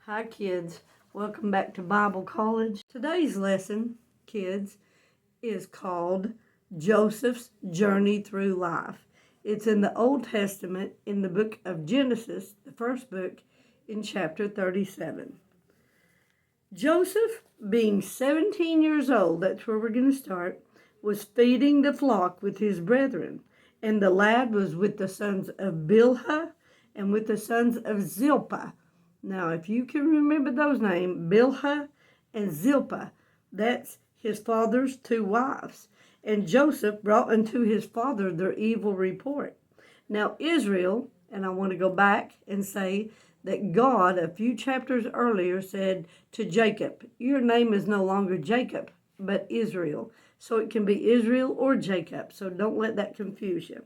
Hi, kids. Welcome back to Bible College. Today's lesson, kids, is called Joseph's Journey Through Life. It's in the Old Testament in the book of Genesis, the first book, in chapter 37. Joseph, being 17 years old, that's where we're going to start, was feeding the flock with his brethren. And the lad was with the sons of Bilhah and with the sons of Zilpah. Now, if you can remember those names, Bilhah and Zilpah, that's his father's two wives. And Joseph brought unto his father their evil report. Now, Israel, and I want to go back and say that God, a few chapters earlier, said to Jacob, your name is no longer Jacob, but Israel. So it can be Israel or Jacob, so don't let that confuse you.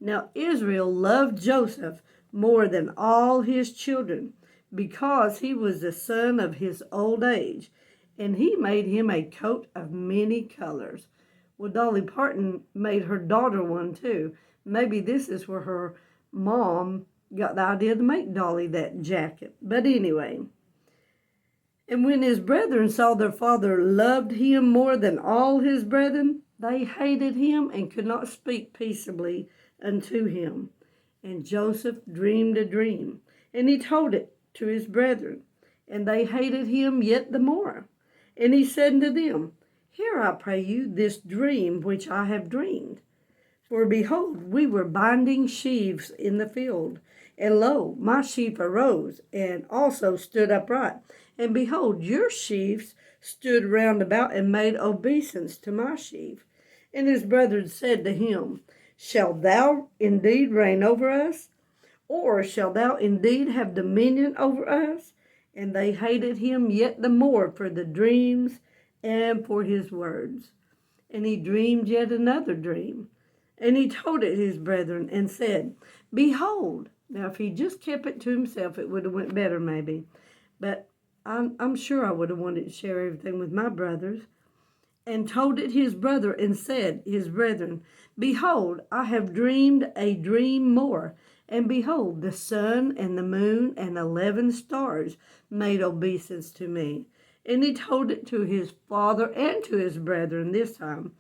Now, Israel loved Joseph more than all his children because he was the son of his old age, and he made him a coat of many colors. Well, Dolly Parton made her daughter one too. Maybe this is where her mom got the idea to make Dolly that jacket. But anyway, and when his brethren saw their father loved him more than all his brethren, they hated him and could not speak peaceably unto him. And Joseph dreamed a dream, and he told it to his brethren, and they hated him yet the more. And he said unto them, hear, I pray you, this dream which I have dreamed. For behold, we were binding sheaves in the field, and lo, my sheaf arose, and also stood upright. And behold, your sheaves stood round about and made obeisance to my sheaf. And his brethren said to him, shalt thou indeed reign over us? Or shalt thou indeed have dominion over us? And they hated him yet the more for the dreams and for his words. And he dreamed yet another dream. And he told it his brethren and said, behold. Now, if he just kept it to himself, it would have went better maybe. But I'm sure I would have wanted to share everything with my brothers. And told it his brother and said, his brethren, behold, I have dreamed a dream more. And behold, the sun and the moon and 11 stars made obeisance to me. And he told it to his father and to his brethren this time.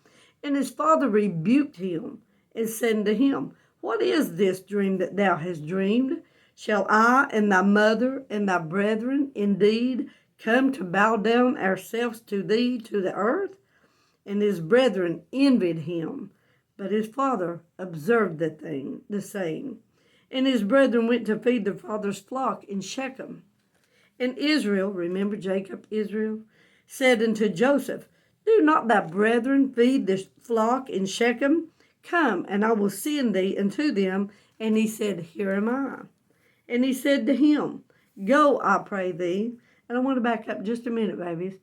And his father rebuked him and said unto him, what is this dream that thou hast dreamed? Shall I and thy mother and thy brethren indeed come to bow down ourselves to thee to the earth? And his brethren envied him, but his father observed the saying. And his brethren went to feed their father's flock in Shechem. And Israel, remember Jacob, Israel, said unto Joseph, do not thy brethren feed the flock in Shechem? Come, and I will send thee unto them. And he said, here am I. And he said to him, go, I pray thee. And I want to back up just a minute, babies.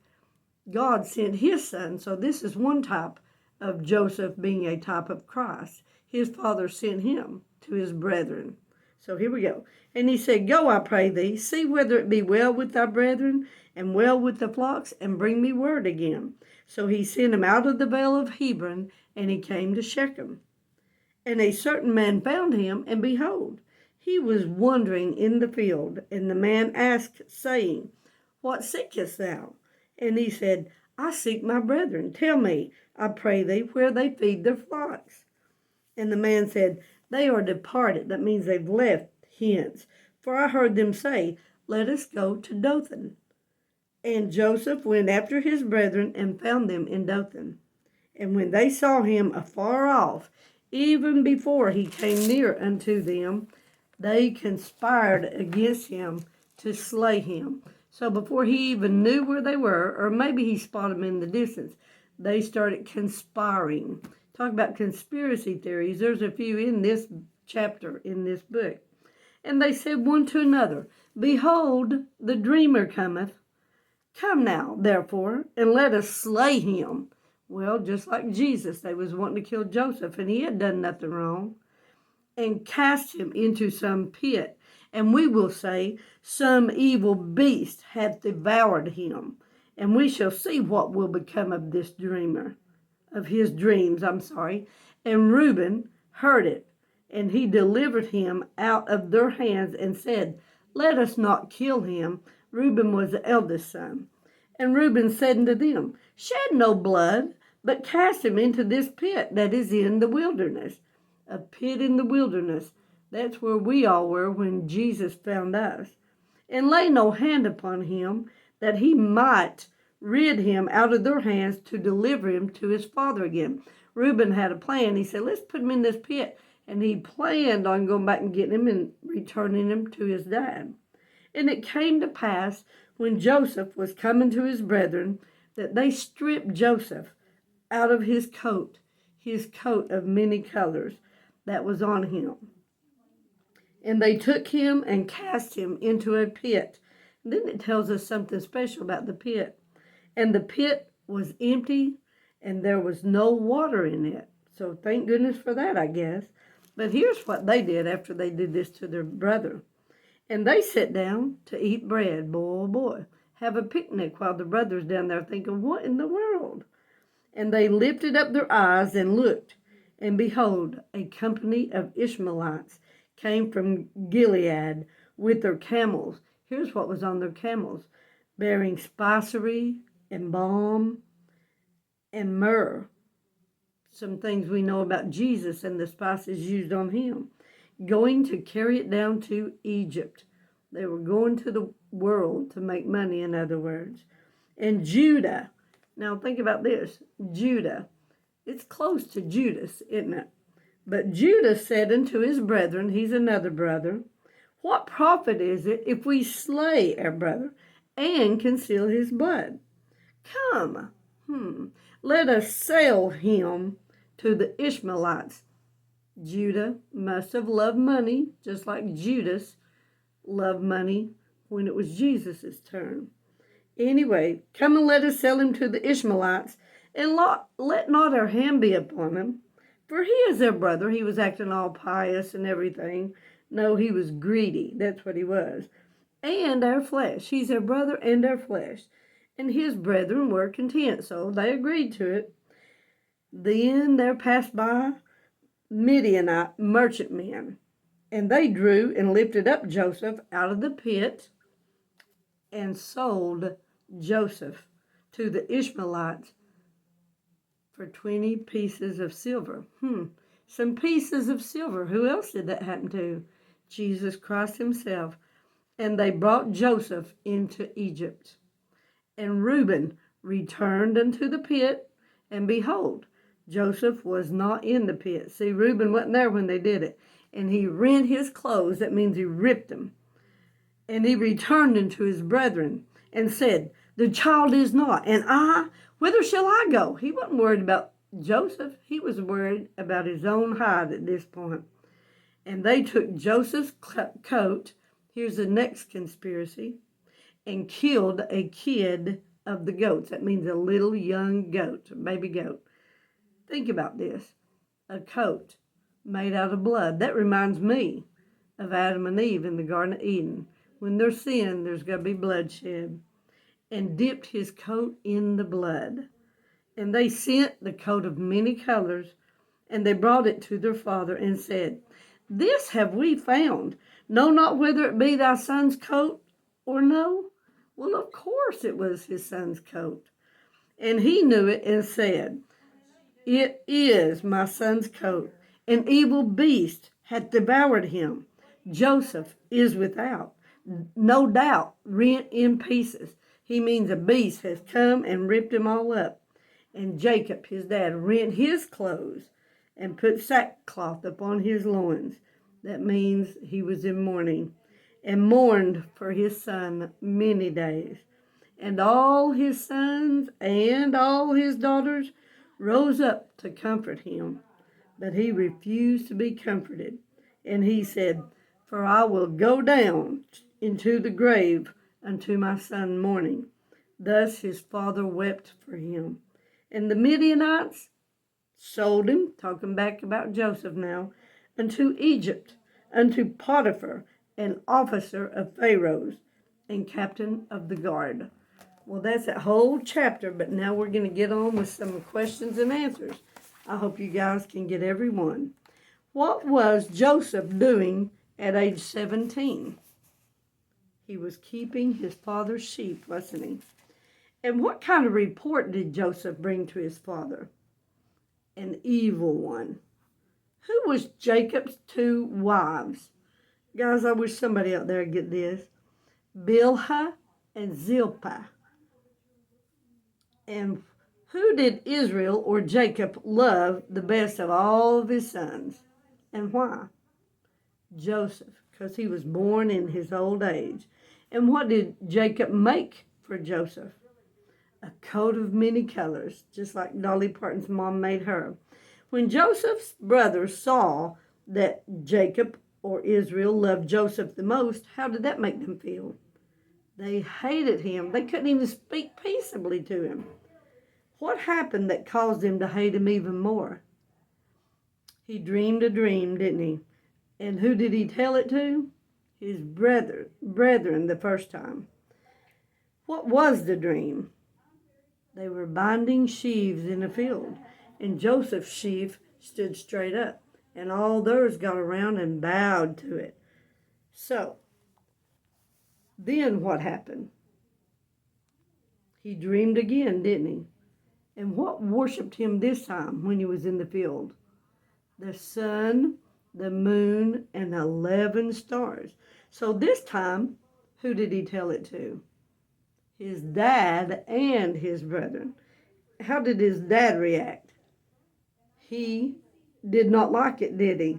God sent his son, so this is one type of Joseph being a type of Christ. His father sent him to his brethren. So here we go. And he said, go, I pray thee, see whether it be well with thy brethren and well with the flocks, and bring me word again. So he sent him out of the vale of Hebron, and he came to Shechem. And a certain man found him, and behold, he was wandering in the field. And the man asked, saying, what seekest thou? And he said, I seek my brethren. Tell me, I pray thee, where they feed their flocks. And the man said, they are departed. That means they've left hence. For I heard them say, let us go to Dothan. And Joseph went after his brethren and found them in Dothan. And when they saw him afar off, even before he came near unto them, they conspired against him to slay him. So before he even knew where they were, or maybe he spotted them in the distance, they started conspiring. Talk about conspiracy theories. There's a few in this chapter, in this book. And they said one to another, behold, the dreamer cometh. Come now, therefore, and let us slay him. Well, just like Jesus, they was wanting to kill Joseph, and he had done nothing wrong. And cast him into some pit. And we will say, some evil beast hath devoured him. And we shall see what will become of this dreamer, of his dreams, And Reuben heard it, and he delivered him out of their hands and said, let us not kill him, Reuben was the eldest son. And Reuben said unto them, Shed no blood, but cast him into this pit that is in the wilderness. A pit in the wilderness. That's where we all were when Jesus found us. And lay no hand upon him, that he might rid him out of their hands to deliver him to his father again. Reuben had a plan. He said, let's put him in this pit. And he planned on going back and getting him and returning him to his dad. And it came to pass, when Joseph was coming to his brethren, that they stripped Joseph out of his coat of many colors that was on him. And they took him and cast him into a pit. And then it tells us something special about the pit. And the pit was empty, and there was no water in it. So thank goodness for that, I guess. But here's what they did after they did this to their brother. And they sat down to eat bread, boy, have a picnic, while the brothers down there thinking, what in the world? And they lifted up their eyes and looked, and behold, a company of Ishmaelites came from Gilead with their camels. Here's what was on their camels, bearing spicery and balm and myrrh. Some things we know about Jesus and the spices used on him. Going to carry it down to Egypt. They were going to the world to make money, in other words. And Judah, now think about this, Judah, it's close to Judas, isn't it? But Judah said unto his brethren, he's another brother, what profit is it if we slay our brother and conceal his blood? Come, let us sell him to the Ishmaelites. Judah must have loved money, just like Judas loved money when it was Jesus' turn. Anyway, come and let us sell him to the Ishmaelites, and let not our hand be upon him. For he is their brother. He was acting all pious and everything. No, he was greedy. That's what he was. And our flesh. He's their brother and our flesh. And his brethren were content, so they agreed to it. Then there passed by Midianite merchantmen, and they drew and lifted up Joseph out of the pit and sold Joseph to the Ishmaelites for 20 pieces of silver. Some pieces of silver. Who else did that happen to? Jesus Christ himself. And they brought Joseph into Egypt. And Reuben returned unto the pit, and behold, Joseph was not in the pit. See, Reuben wasn't there when they did it. And he rent his clothes. That means he ripped them. And he returned unto his brethren and said, the child is not. And I, whither shall I go? He wasn't worried about Joseph. He was worried about his own hide at this point. And they took Joseph's coat. Here's the next conspiracy. And killed a kid of the goats. That means a little young goat, a baby goat. Think about this. A coat made out of blood. That reminds me of Adam and Eve in the Garden of Eden. When there's sin, there's going to be bloodshed. And dipped his coat in the blood. And they sent the coat of many colors, and they brought it to their father and said, this have we found. Know not whether it be thy son's coat or no. Well, of course it was his son's coat. And he knew it and said, it is my son's coat. An evil beast hath devoured him. Joseph is without, no doubt, rent in pieces. He means a beast has come and ripped him all up. And Jacob, his dad, rent his clothes and put sackcloth upon his loins. That means he was in mourning. And mourned for his son many days. And all his sons and all his daughters rose up to comfort him. But he refused to be comforted. And he said, for I will go down into the grave unto my son mourning. Thus his father wept for him. And the Midianites sold him, talking back about Joseph now, unto Egypt, unto Potiphar, an officer of Pharaoh's and captain of the guard. Well, that's that whole chapter, but now we're going to get on with some questions and answers. I hope you guys can get every one. What was Joseph doing at age 17? He was keeping his father's sheep, wasn't he? And what kind of report did Joseph bring to his father? An evil one. Who was Jacob's two wives? Guys, I wish somebody out there would get this. Bilhah and Zilpah. And who did Israel or Jacob love the best of all of his sons? And why? Joseph, because he was born in his old age. And what did Jacob make for Joseph? A coat of many colors, just like Dolly Parton's mom made her. When Joseph's brothers saw that Jacob or Israel loved Joseph the most, how did that make them feel? They hated him. They couldn't even speak peaceably to him. What happened that caused them to hate him even more? He dreamed a dream, didn't he? And who did he tell it to? His brethren the first time. What was the dream? They were binding sheaves in a field, and Joseph's sheaf stood straight up, and all theirs got around and bowed to it. So, then what happened? He dreamed again, didn't he? And what worshipped him this time when he was in the field? The sun, the moon, and 11 stars. So this time, who did he tell it to? His dad and his brethren. How did his dad react? He did not like it, did he?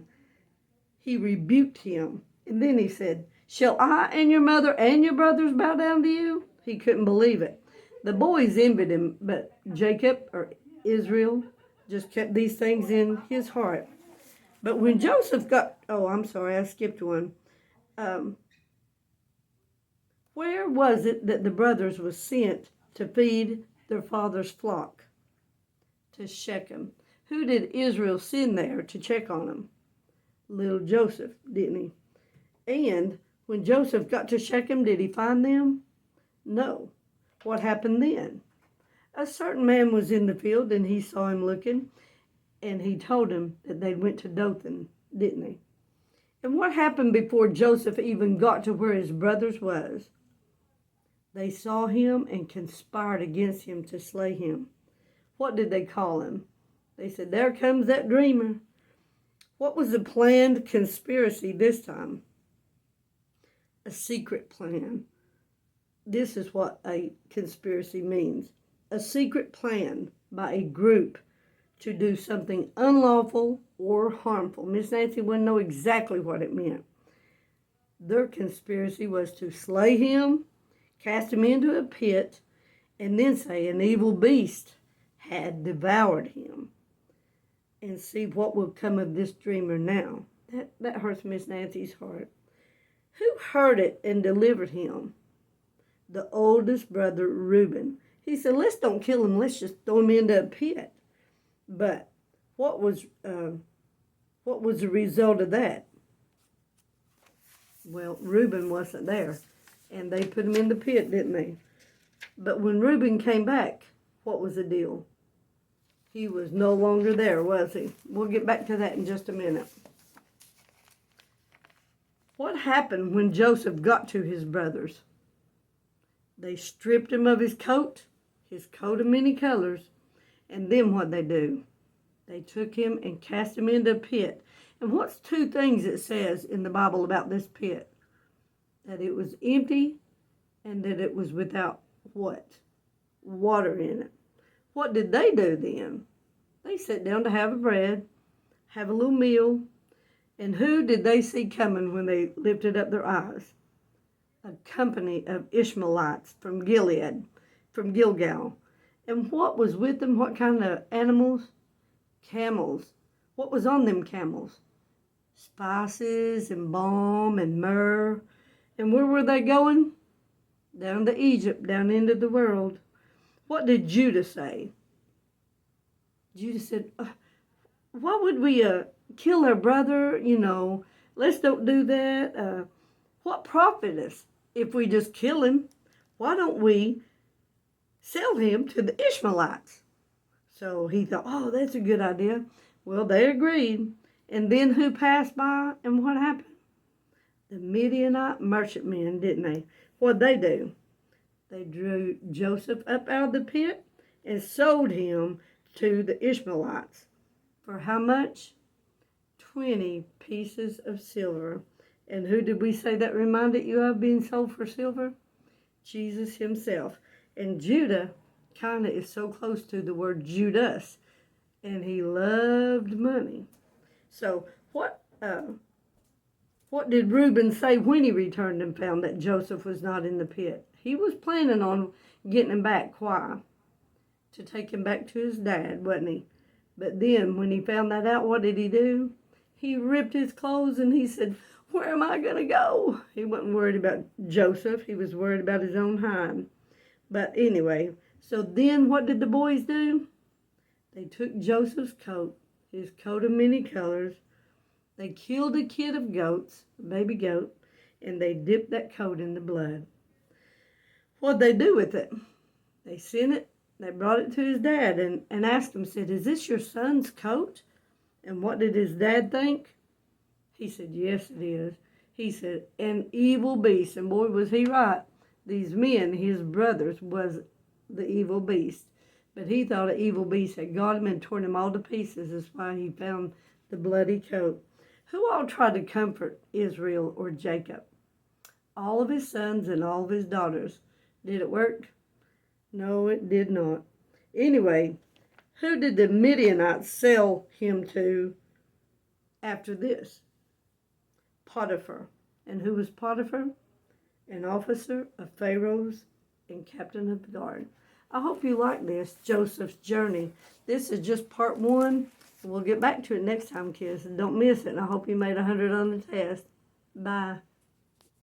He rebuked him. And then he said, "Shall I and your mother and your brothers bow down to you?" He couldn't believe it. The boys envied him, but Jacob, or Israel, just kept these things in his heart. But when Joseph I skipped one. Where was it that the brothers were sent to feed their father's flock? To Shechem. Who did Israel send there to check on them? Little Joseph, didn't he? And when Joseph got to Shechem, did he find them? No. What happened then? A certain man was in the field, and he saw him looking, and he told him that they went to Dothan, didn't he? And what happened before Joseph even got to where his brothers was? They saw him and conspired against him to slay him. What did they call him? They said, "There comes that dreamer." What was the planned conspiracy this time? A secret plan. This is what a conspiracy means. A secret plan by a group to do something unlawful or harmful. Miss Nancy wouldn't know exactly what it meant. Their conspiracy was to slay him, cast him into a pit, and then say an evil beast had devoured him. And see what will come of this dreamer now. That hurts Miss Nancy's heart. Who heard it and delivered him? The oldest brother, Reuben. He said, "Let's don't kill him. Let's just throw him into a pit." But what was the result of that? Well, Reuben wasn't there, and they put him in the pit, didn't they? But when Reuben came back, what was the deal? He was no longer there, was he? We'll get back to that in just a minute. What happened when Joseph got to his brothers? They stripped him of his coat of many colors, and then what'd they do? They took him and cast him into a pit. And what's two things it says in the Bible about this pit? That it was empty and that it was without what? Water in it. What did they do then? They sat down to have a bread, have a little meal, and who did they see coming when they lifted up their eyes? A company of Ishmaelites from Gilead, from Gilgal. And what was with them? What kind of animals? Camels. What was on them camels? Spices and balm and myrrh. And where were they going? Down to Egypt, down into the world. What did Judah say? Judah said, "Why would we kill our brother? Let's don't do that. What profit us if we just kill him? Why don't we sell him to the Ishmaelites?" So he thought, "Oh, that's a good idea." Well, they agreed. And then who passed by and what happened? the Midianite merchantmen, didn't they? What'd they do? They drew Joseph up out of the pit and sold him to the Ishmaelites. For how much? 20 pieces of silver. And who did we say that reminded you of being sold for silver? Jesus himself. And Judah kind of is so close to the word Judas, and he loved money. So what did Reuben say when he returned and found that Joseph was not in the pit? He was planning on getting him back. Why? To take him back to his dad, wasn't he? But then when he found that out, what did he do? He ripped his clothes and he said, where am I going to go? He wasn't worried about Joseph. He was worried about his own hide. But anyway, so then what did the boys do? They took Joseph's coat, his coat of many colors. They killed a kid of goats, a baby goat, and they dipped that coat in the blood. What'd they do with it? They sent it, they brought it to his dad and asked him, said, is this your son's coat? And what did his dad think? He said, yes, it is. He said, an evil beast. And boy, was he right. These men, his brothers, was the evil beast. But he thought an evil beast had got him and torn him all to pieces. That's why he found the bloody coat. Who all tried to comfort Israel or Jacob? All of his sons and all of his daughters. Did it work? No, it did not. Anyway, who did the Midianites sell him to after this? Potiphar. And who was Potiphar? An officer of Pharaoh's and captain of the guard. I hope you like this, Joseph's journey. This is just part 1. We'll get back to it next time, kids. And don't miss it. And I hope you made 100 on the test. Bye.